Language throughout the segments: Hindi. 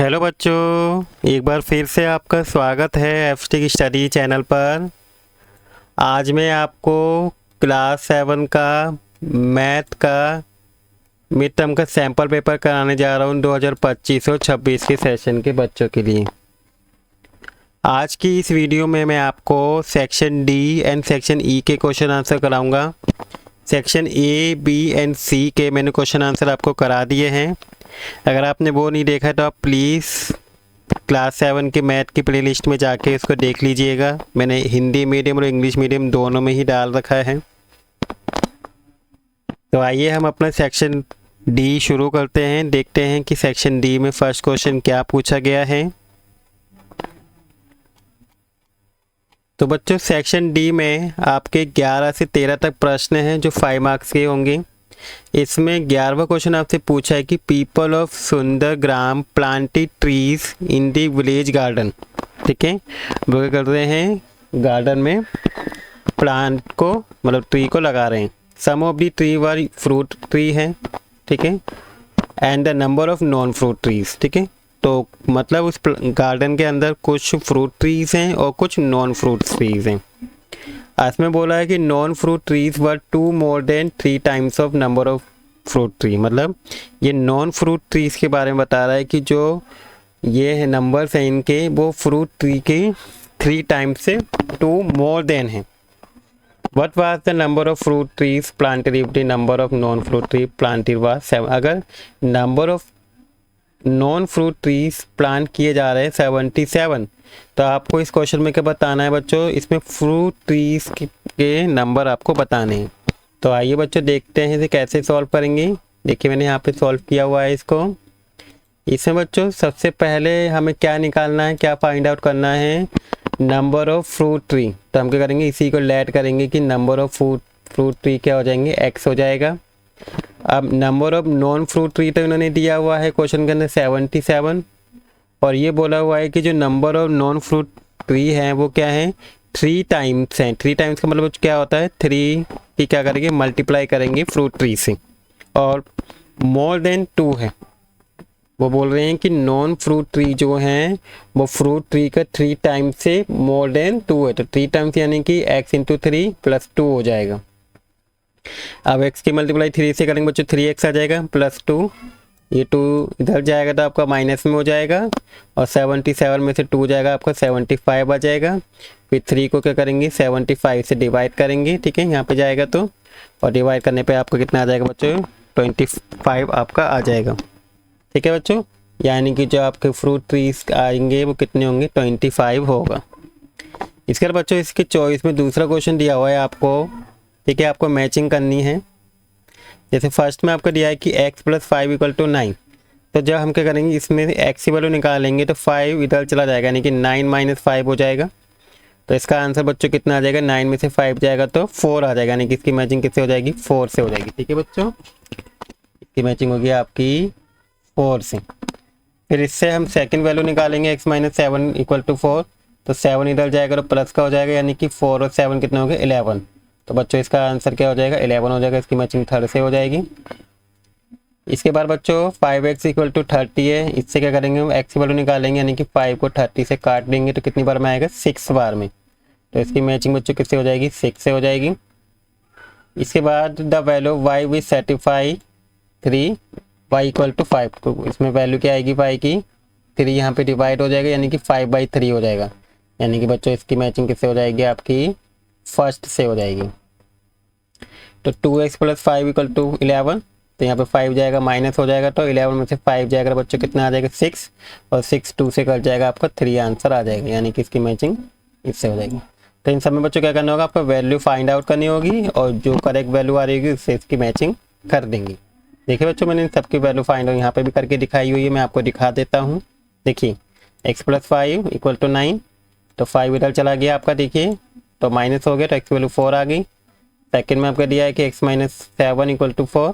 हेलो बच्चों, एक बार फिर से आपका स्वागत है एफटी स्टडी चैनल पर। आज मैं आपको क्लास 7 का मैथ का मिड टर्म का सैम्पल पेपर कराने जा रहा हूँ 2025 और 26 के सेशन के बच्चों के लिए। आज की इस वीडियो में मैं आपको section D and section E के क्वेश्चन आंसर कराऊंगा। सेक्शन ए, बी एंड सी के मैंने क्वेश्चन आंसर आपको करा दिए हैं। अगर आपने वो नहीं देखा तो आप प्लीज़ क्लास 7 के मैथ की प्लेलिस्ट में जाके इसको देख लीजिएगा। मैंने हिंदी मीडियम और इंग्लिश मीडियम दोनों में ही डाल रखा है। तो आइए हम अपना सेक्शन डी शुरू करते हैं। देखते हैं कि सेक्शन डी में फर्स्ट क्वेश्चन क्या पूछा गया है। तो बच्चों, सेक्शन डी में आपके 11 से 13 तक प्रश्न हैं जो 5 मार्क्स के होंगे। इसमें 11वां क्वेश्चन आपसे पूछा है कि people of Sundargram planted trees in the village garden. ठीक है, वो क्या कर रहे हैं, गार्डन में प्लांट को मतलब ट्री को लगा रहे हैं। Some of the tree were fruit tree है, ठीक है, and the number of non fruit trees. ठीक है, तो मतलब उस गार्डन के अंदर कुछ फ्रूट ट्रीज हैं और कुछ नॉन फ्रूट ट्रीज हैं। इसमें बोला है कि non fruit trees were 2 more than 3 times of number of fruit tree. मतलब ये नॉन फ्रूट ट्रीज के बारे में बता रहा है कि जो ये है नंबर्स हैं इनके, वो फ्रूट ट्री के 3 times से 2 more than है। What was the number of fruit trees planted if the number of non fruit tree planted was 7। अगर number of non fruit trees plant किए जा रहे हैं 77, तो आपको इस क्वेश्चन में क्या बताना है बच्चों, इसमें फ्रूट ट्रीज के नंबर आपको बताने हैं। तो आइए बच्चों देखते हैं इसे कैसे सॉल्व करेंगे। देखिए मैंने यहाँ पे सॉल्व किया हुआ है इसको। इसमें बच्चों सबसे पहले हमें क्या निकालना है, क्या फाइंड आउट करना है, नंबर ऑफ फ्रूट ट्री। तो हम क्या करेंगे, इसी को लेट करेंगे कि नंबर ऑफ फ्रूट ट्री क्या हो जाएंगे, x हो जाएगा। अब number of non fruit tree तो इन्होंने दिया हुआ है क्वेश्चन के अंदर 77, और ये बोला हुआ है कि जो number of non fruit tree है वो क्या है, 3 times हैं। 3 times का मतलब क्या होता है, 3 की क्या करेंगे, मल्टीप्लाई करेंगे फ्रूट ट्री से, और मोर देन 2 है। वो बोल रहे हैं कि नॉन फ्रूट ट्री जो हैं वो फ्रूट ट्री का 3 times से मोर देन 2 है। तो 3 times यानी कि x × 3 + 2 हो जाएगा। अब x की मल्टीप्लाई 3 से करेंगे बच्चों, 3x आ जाएगा +2, ये 2 इधर जाएगा तो आपका माइनस में हो जाएगा, और 77 में से 2 जाएगा आपका 75 आ जाएगा। फिर 3 को क्या करेंगे, 75 से डिवाइड करेंगे। ठीक है, यहाँ पे जाएगा तो, और डिवाइड करने पे आपको कितना आ जाएगा बच्चों, 25 आपका आ जाएगा। ठीक है बच्चों, यानी कि जो आपके फ्रूट ट्रीज आएंगे वो कितने होंगे, 25 होगा। इसके बाद बच्चों इसके चॉइस में दूसरा क्वेश्चन दिया हुआ है आपको। ठीक है, आपको मैचिंग करनी है। जैसे फर्स्ट में आपको दिया है कि x + 5 = 9। तो जब हम क्या करेंगे, इसमें से x की वैल्यू निकालेंगे तो 5 इधर चला जाएगा, यानी कि 9 - 5 हो जाएगा। तो इसका आंसर बच्चों कितना आ जाएगा, 9 में से 5 जाएगा तो 4 आ जाएगा, यानी कि इसकी मैचिंग किससे हो जाएगी, 4 से हो जाएगी। ठीक है बच्चों, इसकी मैचिंग होगी आपकी 4 से। फिर इससे हम सेकेंड वैल्यू निकालेंगे, x - 7 = 4। तो 7 इधर जाएगा तो प्लस का हो जाएगा, यानी कि 4 और 7 कितने हो गए, 11। तो बच्चों इसका आंसर क्या हो जाएगा, 11 हो जाएगा। इसकी मैचिंग 3rd से हो जाएगी। इसके बाद बच्चों 5x = 30 है। इससे क्या करेंगे, हम x की वैल्यू निकालेंगे, यानी कि 5 को 30 से काट देंगे तो कितनी बार में आएगा, 6 बार में। तो इसकी मैचिंग बच्चों किससे हो जाएगी, 6 से हो जाएगी। इसके बाद the value y will satisfy 3 y = 5। तो इसमें वैल्यू क्या आएगी, y की 3 यहाँ पे डिवाइड हो जाएगा, यानी कि 5/3 हो जाएगा। यानी कि बच्चों इसकी मैचिंग किससे हो जाएगी, आपकी फर्स्ट से हो जाएगी। तो 2x + 5 = 11। तो यहाँ पे 5 जाएगा, माइनस हो जाएगा, तो 11 में से 5 जाएगा तो बच्चों कितना आ जाएगा, 6, और 6 2 से कट जाएगा, आपका 3 आंसर आ जाएगा, यानी कि इसकी मैचिंग इससे हो जाएगी। तो इन सब में बच्चों क्या करना होगा, आपको वैल्यू फाइंड आउट करनी होगी, और जो करेक्ट वैल्यू आ रही होगी उससे इसकी मैचिंग कर देंगे। देखिए बच्चों, मैंने इन सबकी वैल्यू फाइंड आउट यहाँ पे भी करके दिखाई हुई है, मैं आपको दिखा देता हूँ। देखिए x + 5 = 9। तो 5 इधर चला गया आपका, देखिए तो माइनस हो गया, तो x की वैल्यू 4 आ गई। सेकेंड में आपका दिया है कि x - 7 = 4।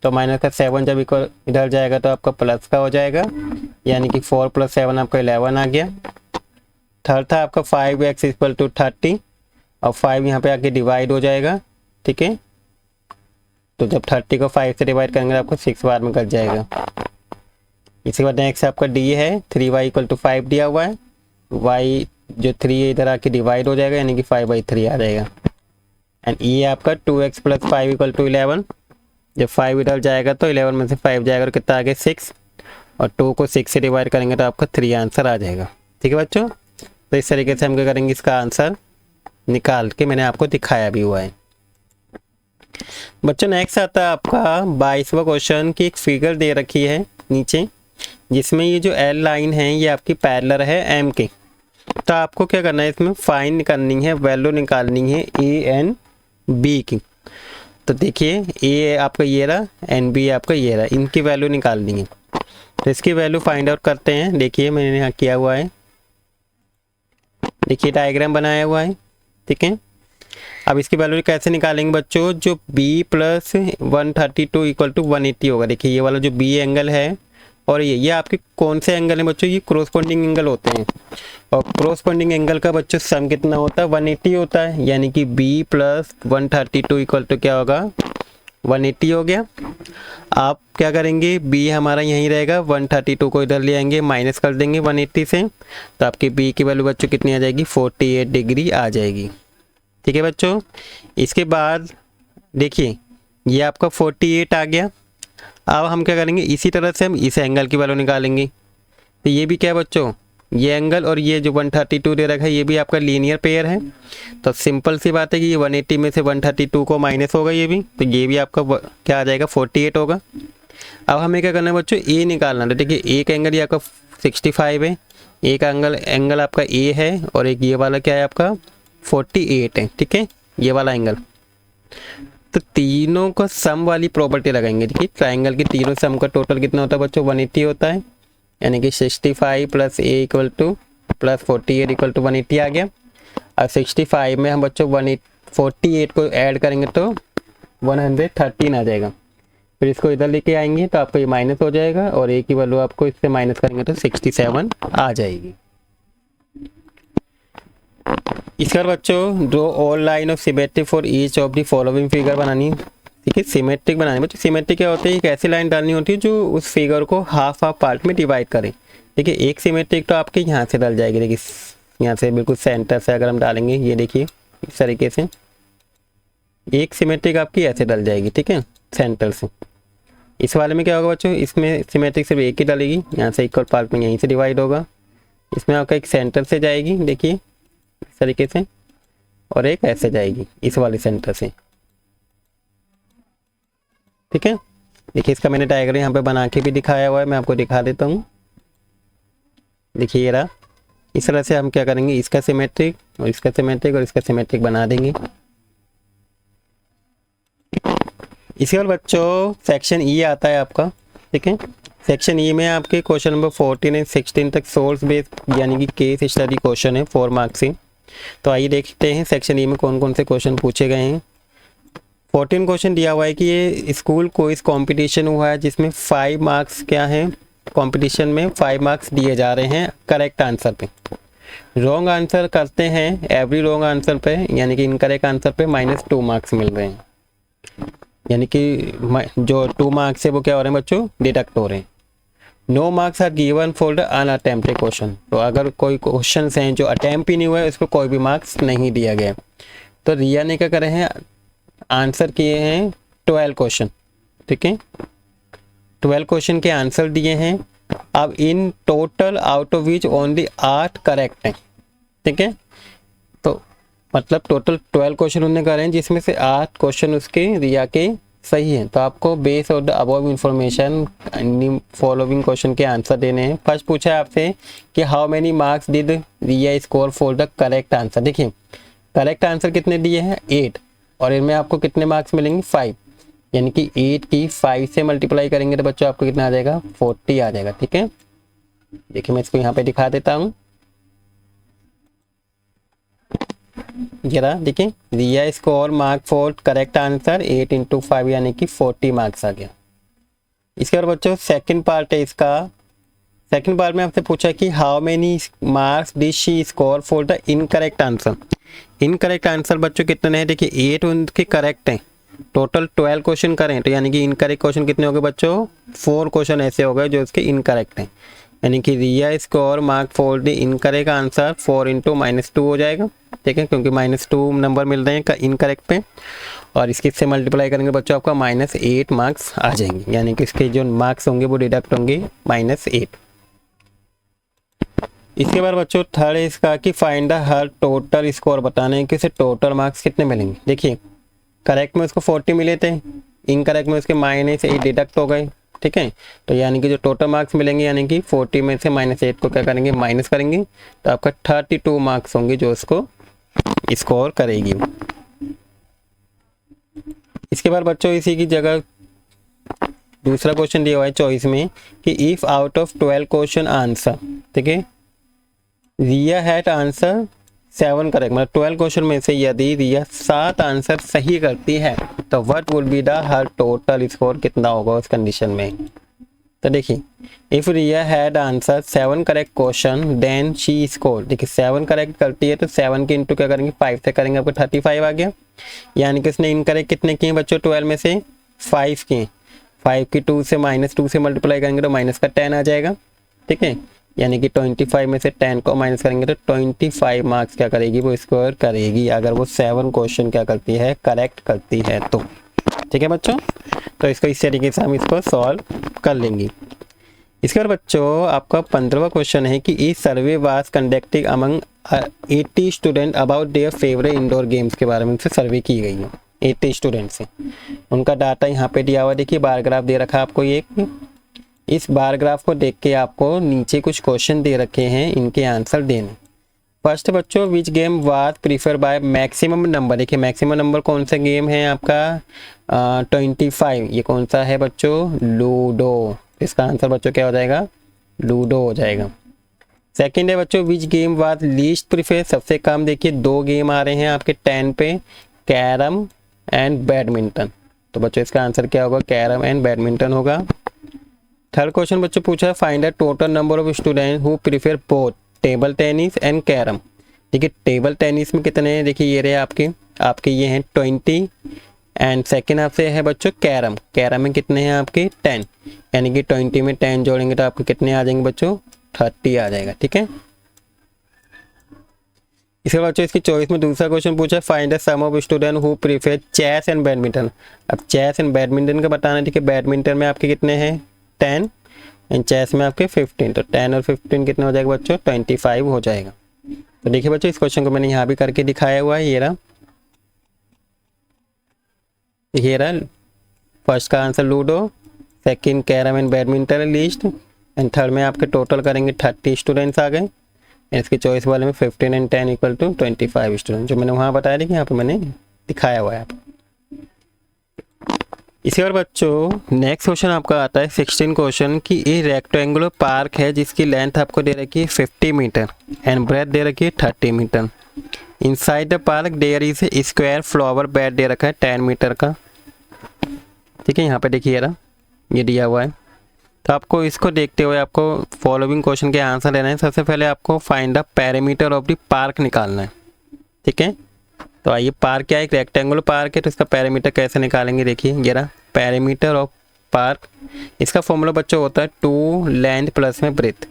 तो माइनस का 7 जब इधर जाएगा तो आपका प्लस का हो जाएगा, यानी कि 4 + 7 आपका 11 आ गया। थर्ड था आपका 5x = 30, और 5 यहाँ पे आके डिवाइड हो जाएगा। ठीक है, तो जब 30 को 5 से डिवाइड करेंगे आपको 6 बार में कट जाएगा। इसके बाद नेक्स्ट आपका डी है 3y=5 दिया हुआ है, y जो 3 है इधर आके डिवाइड हो जाएगा यानी कि 5/3 आ जाएगा। एंड ई है आपका 2x + 5 = 11। जब 5 इधर जाएगा तो 11 में से 5 जाएगा और कितना आ गया 6, और 2 को 6 से डिवाइड करेंगे तो आपका 3 आंसर आ जाएगा। ठीक है बच्चों, तो इस तरीके से हम क्या करेंगे, इसका आंसर निकाल के मैंने आपको दिखाया भी हुआ है। बच्चों नेक्स्ट आता है आपका 22वां क्वेश्चन की एक फिगर दे रखी है नीचे, जिसमें ये जो एल लाइन है ये आपकी पैरेलल है एम के। तो आपको क्या करना है, इसमें फाइंड करनी है, वैल्यू निकालनी है ए एन बी की। तो देखिए ए आपका ये रहा, एन बी आपका ये रहा, इनकी वैल्यू निकालनी है। तो इसकी वैल्यू फाइंड आउट करते हैं। देखिए मैंने यहाँ किया हुआ है, देखिए डायग्राम बनाया हुआ है। ठीक है, अब इसकी वैल्यू कैसे निकालेंगे बच्चों, जो b + 132 = 180 होगा। देखिए ये वाला जो b एंगल है और ये आपके कौन से एंगल है बच्चों, ये क्रॉसपोंडिंग एंगल होते हैं। और क्रॉसपोंडिंग एंगल का बच्चों सम कितना होता है, 180 होता है, यानी कि b + 132 = क्या होगा, 180 हो गया। आप क्या करेंगे, b हमारा यहीं रहेगा, 132 को इधर ले आएंगे, माइनस कर देंगे 180 से, तो आपकी b की वैल्यू बच्चों कितनी आ जाएगी, 48 डिग्री आ जाएगी। ठीक है बच्चों, इसके बाद देखिए ये आपका 48 आ गया। अब हम क्या करेंगे, इसी तरह से हम इस एंगल की वैल्यू निकालेंगे। तो ये भी क्या है बच्चों, ये एंगल और ये जो 132 दे रखा है ये भी आपका लीनियर पेयर है। तो सिंपल सी बात है कि ये 180 में से 132 को माइनस होगा ये भी, तो ये भी आपका क्या आ जाएगा, 48 होगा। अब हमें क्या करना है बच्चों, ए निकालना है। देखिए एक एंगल ये आपका 65 है, एक एंगल आपका ए है, और एक ये वाला क्या है आपका 48 है। ठीक है, ये वाला एंगल। तो तीनों का सम वाली प्रॉपर्टी लगाएंगे। देखिए ट्राइंगल के तीनों सम का टोटल कितना होता है बच्चों, 180 होता है, यानी कि 65 + a = +48 = 180 आ गया। और 65 में हम बच्चों 48 को ऐड करेंगे तो 113 आ जाएगा। फिर इसको इधर लेके आएंगे तो आपको ये माइनस हो जाएगा, और a की वैल्यू आपको इससे माइनस करेंगे तो 67 आ जाएगी। इसके बाद बच्चों draw all line of symmetry for each of the following figure बनानी है। ठीक है, सिमेट्रिक बनानी है बच्चों। सिमेट्रिक क्या होती है, एक ऐसी लाइन डालनी होती है जो उस फिगर को हाफ पार्ट में डिवाइड करे। देखिए एक सिमेट्रिक तो आपके यहाँ से डल जाएगी, देखिए यहाँ से बिल्कुल सेंटर से अगर हम डालेंगे, ये देखिए इस तरीके से एक सिमेट्रिक आपकी ऐसे डल जाएगी। ठीक है, सेंटर से। इस वाले में क्या होगा बच्चों, इसमें सिमेट्रिक सिर्फ एक ही डलेगी, यहाँ से इक्वल पार्ट में यहीं से डिवाइड होगा। इसमें आपका एक सेंटर से जाएगी, देखिए इस तरीके से, और एक ऐसे जाएगी इस वाले सेंटर से। ठीक है, देखिए इसका मैंने डायग्राम यहाँ पे बना के भी दिखाया हुआ है, मैं आपको दिखा देता हूँ। देखिए ये रहा, इस तरह से हम क्या करेंगे, इसका सिमेट्रिक और इसका सिमेट्रिक और इसका सिमेट्रिक बना देंगे। इसके बाद बच्चों सेक्शन ई आता है आपका। ठीक है, सेक्शन ई में आपके क्वेश्चन नंबर 14 और 16 तक सोर्स बेस्ड यानी कि केस स्टडी क्वेश्चन है 4 मार्क्स से। तो आइए देखते हैं सेक्शन ई में कौन कौन से क्वेश्चन पूछे गए हैं। 14 क्वेश्चन दिया हुआ है कि ये स्कूल क्विज कंपटीशन हुआ है जिसमें 5 मार्क्स क्या हैं, कंपटीशन में 5 मार्क्स दिए जा रहे हैं करेक्ट आंसर पे। रॉन्ग आंसर करते हैं एवरी रॉन्ग आंसर पे, यानी कि इनकरेक्ट आंसर पे -2 मार्क्स मिल रहे हैं, यानी कि जो 2 मार्क्स है वो क्या हो रहे हैं बच्चों, डिडक्ट हो रहे हैं। No marks are given for the unattempted question. तो अगर कोई क्वेश्चन हैं जो अटैम्प्ट ही नहीं हुआ है उस पर कोई भी मार्क्स नहीं दिया गया। तो रिया ने क्या करे हैं, आंसर किए हैं 12 क्वेश्चन। ठीक है, 12 क्वेश्चन के आंसर दिए हैं। अब in total out of which only 8 correct हैं। ठीक है, तो मतलब टोटल 12 क्वेश्चन उन्होंने करे हैं जिसमें से 8 क्वेश्चन उसके रिया के सही है। तो आपको base of the above information following question के आंसर देने हैं। फर्स्ट पूछा है आपसे कि how many marks did Riya score for the correct answer. देखिए करेक्ट आंसर कितने दिए हैं, 8, और इनमें आपको कितने मार्क्स मिलेंगे, 5, यानी कि 8 की 5 से मल्टीप्लाई करेंगे तो बच्चों आपको कितना आ जाएगा, 40 आ जाएगा। ठीक है, देखिए मैं इसको यहाँ पे दिखा देता हूँ जरा। देखिए Riya score mark for correct answer 8 × 5 यानी कि 40 मार्क्स आ गया। इसके बाद बच्चों सेकंड पार्ट है इसका। सेकंड पार्ट में आपसे पूछा कि how many marks did she score for the incorrect answer. Incorrect answer बच्चों कितने हैं, देखिए 8 उनके करेक्ट हैं टोटल 12 क्वेश्चन करें तो यानी कि इनकरेक्ट क्वेश्चन कितने हो गए बच्चों, 4 क्वेश्चन ऐसे हो गए जो इसके इनकरेक्ट हैं। यानी कि Riya score mark for the incorrect answer 4 into -2 हो जाएगा, ठीक है, क्योंकि -2 नंबर मिल रहे हैं इनकरेक्ट पे, और इसके से मल्टीप्लाई करेंगे बच्चों आपका -8 मार्क्स आ जाएंगे, यानी कि इसके जो मार्क्स होंगे वो डिडक्ट होंगे -8। इसके बाद बच्चों थर्ड है इसका कि find the her total score, बताना है कि इसे टोटल मार्क्स कितने मिलेंगे। देखिए करेक्ट में उसको 40 मिले थे, इनकरेक्ट में उसके -8 डिडक्ट हो गए, ठीक है, तो यानी कि जो टोटल मार्क्स मिलेंगे यानी कि 40 में से -8 को क्या करेंगे, माइनस करेंगे, तो आपका 32 मार्क्स होंगे जो उसको स्कोर करेगी। इसके बाद बच्चों इसी की जगह दूसरा क्वेश्चन दिया हुआ है चॉइस में कि if out of 12 question answer, ठीक है, रिया हैड आंसर 7 करेक्ट, मतलब 12 क्वेश्चन में से यदि रिया 7 आंसर सही करती है तो what would be the her total score, कितना होगा उस कंडीशन में। तो देखिए if Riya had answer 7 correct question then she score, देखिए 7 करेक्ट करती है तो 7 के इंटू क्या करेंगे, 5 से करेंगे, आपको 35 आ गया, यानी कि उसने इनकरेक्ट कितने किए बच्चों, 12 में से 5 किए, 5 की 2 से -2 से मल्टीप्लाई करेंगे तो माइनस का 10 आ जाएगा, ठीक है, यानी कि 25 में से 10 को माइनस करेंगे तो 25 मार्क्स क्या करेगी, वो स्कोर करेगी अगर वो 7 क्वेश्चन क्या करती है, करेक्ट करती है तो, ठीक है बच्चों। तो इसको इस तरीके से हम इसको सॉल्व कर लेंगे। इसके बाद बच्चों आपका 15वां क्वेश्चन है कि इस सर्वे was conducted among 80 student about their favourite indoor games, के बारे में उनसे सर्वे की गई है 80 स्टूडेंट से, उनका डाटा यहाँ पे दिया हुआ, देखिए बार ग्राफ दे रखा है आपको, ये इस बार ग्राफ को देख के आपको नीचे कुछ क्वेश्चन दे रखे हैं, इनके आंसर देने। फर्स्ट बच्चों which game was prefer by maximum number, देखिए मैक्सिमम नंबर कौन सा गेम है आपका 25, ये कौन सा है बच्चों, लूडो, इसका आंसर बच्चों क्या हो जाएगा, लूडो हो जाएगा। सेकंड है बच्चों which game was least prefer, सबसे कम, देखिए 2 गेम आ रहे हैं आपके 10 पे, कैरम एंड बैडमिंटन, तो बच्चों इसका आंसर क्या होगा, कैरम एंड बैडमिंटन होगा। थर्ड क्वेश्चन बच्चों पूछा है find the total number of student who prefer both table tennis and carrom, देखिए टेबल टेनिस में कितने हैं, देखिए ये रहे आपके ये हैं 20, एंड सेकेंड आपसे है बच्चों कैरम, कैरम में कितने हैं आपके 10, यानी कि 20 में 10 जोड़ेंगे तो आपके कितने आ जाएंगे बच्चों, 30 आ जाएगा, ठीक है। इसके बाद बच्चों इसकी चॉइस में दूसरा क्वेश्चन पूछा है find the sum of student who prefer chess and badminton, अब चेस एंड बैडमिंटन का बताना है, ठीक है, बैडमिंटन में आपके कितने हैं 10 एंड चेस में आपके 15, तो 10 और 15 कितने हो जाएगा बच्चों, 25 हो जाएगा। तो देखिए बच्चों इस क्वेश्चन को मैंने यहाँ भी करके दिखाया हुआ है, ये रहा फर्स्ट का answer ludo, second carrom and badminton list, and third में आपके टोटल करेंगे 30 स्टूडेंट्स आ गए, इसके चॉइस वाले में 15 एंड 10 इक्वल टू 25 स्टूडेंट, जो मैंने वहाँ बताया था कि यहाँ पे मैंने दिखाया हुआ है आपको। इसी और बच्चों नेक्स्ट क्वेश्चन आपका आता है 16 क्वेश्चन कि ये रेक्टेंगुलर पार्क है जिसकी लेंथ आपको दे रखी है 50 मीटर एंड ब्रेथ दे रखी है 30 meter. Inside the park there is a square flower bed दे रखा है 10 मीटर का, ठीक है, यहाँ पे देखिए ये दिया हुआ है। तो आपको इसको देखते हुए आपको फॉलोइंग क्वेश्चन के आंसर देना है। सबसे पहले आपको find the perimeter of the park निकालना है, ठीक है। तो आइए पार्क क्या है, एक रेक्टेंगुलर पार्क है, तो इसका पेरीमीटर कैसे निकालेंगे, देखिए ये रहा पेरीमीटर ऑफ पार्क। इसका फॉर्मूला बच्चों होता है 2 लेंथ प्लस में ब्रेथ,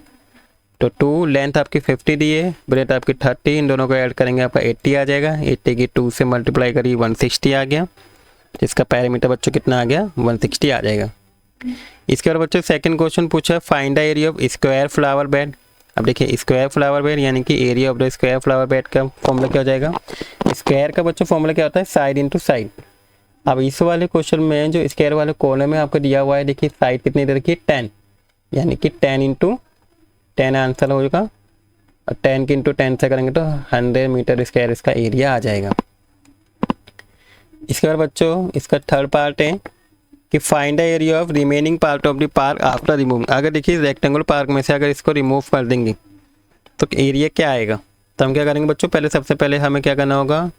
तो 2 लेंथ आपकी 50 दी है, ब्रेथ आपकी 30, इन दोनों को ऐड करेंगे आपका 80 आ जाएगा, 80 की 2 से मल्टीप्लाई करिए 160 आ गया, इसका पेरीमीटर बच्चों कितना आ गया 160 आ जाएगा। इसके बाद बच्चों सेकंड क्वेश्चन पूछा है find the area of square flower bed. अब देखिए स्क्वायर फ्लावर बेड यानी कि area of the square flower bed का फॉर्मूला क्या हो जाएगा, स्क्वायर का बच्चों फॉर्मूला क्या होता है साइड इंटू साइड। अब इस वाले क्वेश्चन में जो स्क्वायर वाले कॉलम में आपको दिया हुआ है, देखिए साइड कितनी दे रखी है 10, यानी कि 10 इंटू 10 आंसर होगा, और 10 के इंटू 10 से करेंगे तो 100 मीटर स्क्वायर इसका एरिया आ जाएगा। इसके बाद बच्चों इसका थर्ड पार्ट है कि find the area of remaining part of the park after removing. अगर देखिए रेक्टेंगुलर पार्क में से अगर इसको रिमूव कर देंगे तो एरिया क्या आएगा, तो हम क्या करेंगे बच्चों, पहले सबसे पहले हमें क्या करना होगा,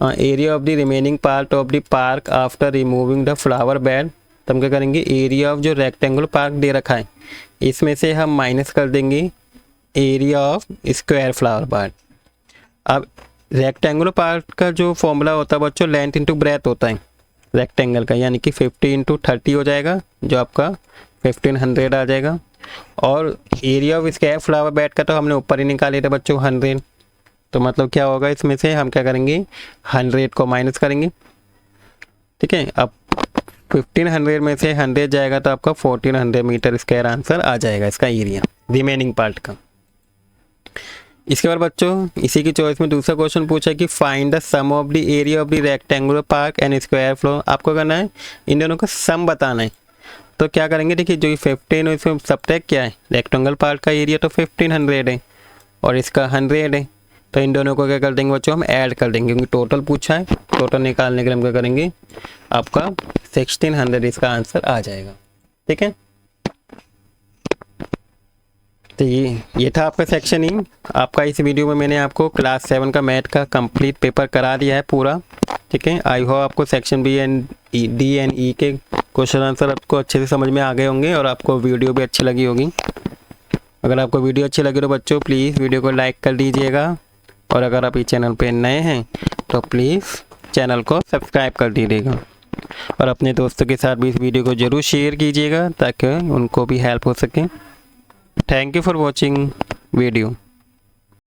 area of the remaining part of the park after removing the flower bed. तो हम क्या करेंगे, एरिया ऑफ जो रेक्टेंगुलर पार्क दे रखा है इसमें से हम माइनस कर देंगे area of square flower bed. अब रेक्टेंगुलर पार्क का जो फॉर्मूला होता है बच्चों लेंथ इंटू ब्रेथ होता है, रेक्टेंगल का, यानी कि 50 इंटू 30 हो जाएगा जो आपका 1500 आ जाएगा। और area of square flower bed का तो हमने ऊपर ही निकाले थे बच्चों 100, तो मतलब क्या होगा इसमें से हम क्या करेंगे 100 को माइनस करेंगे। ठीक है, अब 1500 में से 100 जाएगा तो आपका 1400 मीटर स्क्वायर आंसर आ जाएगा इसका एरिया रिमेनिंग पार्ट का। इसके बाद बच्चों इसी की चॉइस में दूसरा क्वेश्चन पूछा है कि find the sum of the area of the rectangular park and square floor. आपको करना है इन दोनों का सम बताना है। तो क्या करेंगे, देखिए जो 15 है इसमें सबट्रैक्ट क्या है, रेक्टेंगल पार्ट का एरिया तो 1500 है और इसका 100 है, तो इन दोनों को क्या कर देंगे बच्चों हम ऐड कर देंगे, क्योंकि टोटल पूछा है। टोटल निकालने के लिए हम क्या करेंगे आपका 1600 इसका आंसर आ जाएगा। ठीक है, तो ये था आपका सेक्शन ई। आपका इस वीडियो में मैंने आपको क्लास 7 का मैथ का कंप्लीट पेपर करा दिया है पूरा। ठीक है, आई होप आपको section B and D and E के क्वेश्चन आंसर आपको अच्छे से समझ में आ गए होंगे और आपको वीडियो भी अच्छी लगी होगी। अगर आपको वीडियो अच्छी लगी तो बच्चों प्लीज़ वीडियो को लाइक कर दीजिएगा, और अगर आप इस चैनल पे नए हैं तो प्लीज़ चैनल को सब्सक्राइब कर दीजिएगा, और अपने दोस्तों के साथ भी इस वीडियो को ज़रूर शेयर कीजिएगा ताकि उनको भी हेल्प हो सके। Thank you for watching video.